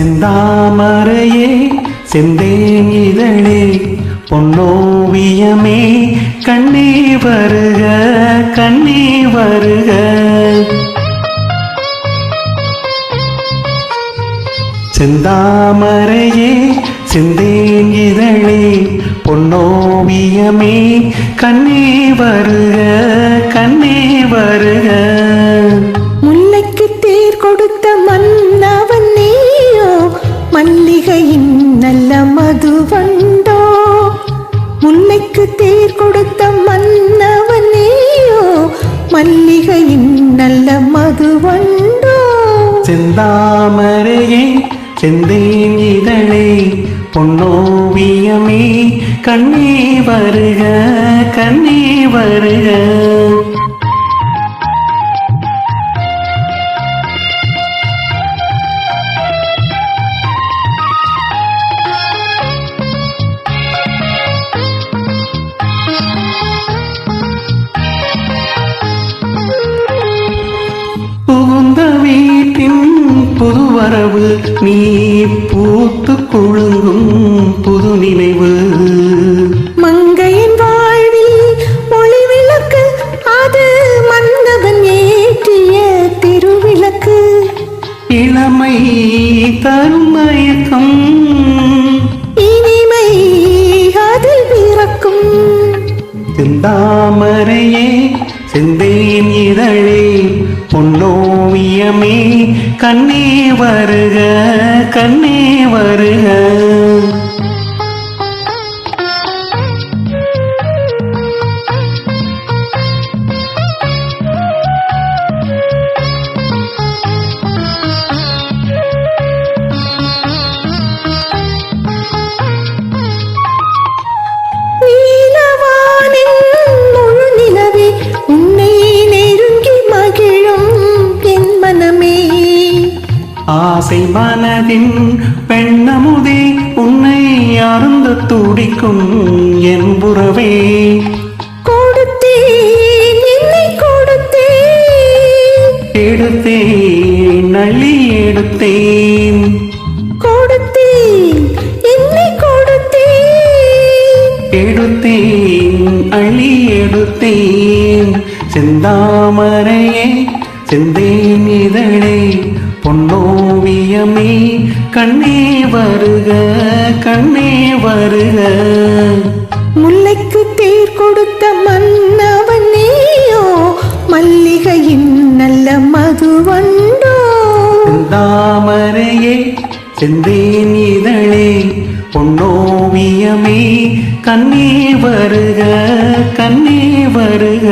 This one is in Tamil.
செந்தாமரையே செந்தேன் இதழே பொன்னோவியமே கண்ணே வருக கண்ணே வருக. செந்தாமரையே செந்தேன் இதழே பொன்னோவியமே கண்ணே வருக கண்ணே வருக. முல்லைக்கு தேர் கொடுத்த மன்னவன் நீயோ மல்லிகையின் நல்ல மதுவண்டோ. முல்லைக்கு தேர் கொடுத்த மன்னவன் நீயோ மல்லிகையின் நல்ல மதுவண்டோ. செந்தாமரையே செந்தேன் இதழே பொன்னோவியமே கண்ணே வருக கண்ணே வருக. புகுந்த வீட்டின் புதுவரவு நீ பூத்து குழுங்கும் புது நினைவு. மங்கையின் வாழ்வில் ஒளி விளக்கு அது மன்னவன் ஏற்றிய திருவிளக்கு. இளமை தரும் மயக்கம் இனிமை அதில் பிறக்கும். செந்தாமரையே செந்தேன் இதழே பொன்னோவியமே கண்ணே வருக கண்ணே வருக. ஆசை மனதின் பெண்ணமுதே உன்னை அருந்த துடிக்கும் என் புறவே. கொடுத்தேன் என்னை கொடுத்தேன் எடுத்தேன் நள்ளி எடுத்தேன். கொடுத்தேன் என்னை கொடுத்தேன் எடுத்தேன் அள்ளி எடுத்தேன். செந்தாமரையே செந்தேன் இதழே பொன்னோவியமே கண்ணே வருக கண்ணே வருக. முல்லைக்கு தேர் கொடுத்த மன்னவன் நீயோ மல்லிகையின் நல்ல மதுவண்டோ. செந்தாமரையே செந்தேன் இதழே பொன்னோவியமே கண்ணே வருக கண்ணே வருக.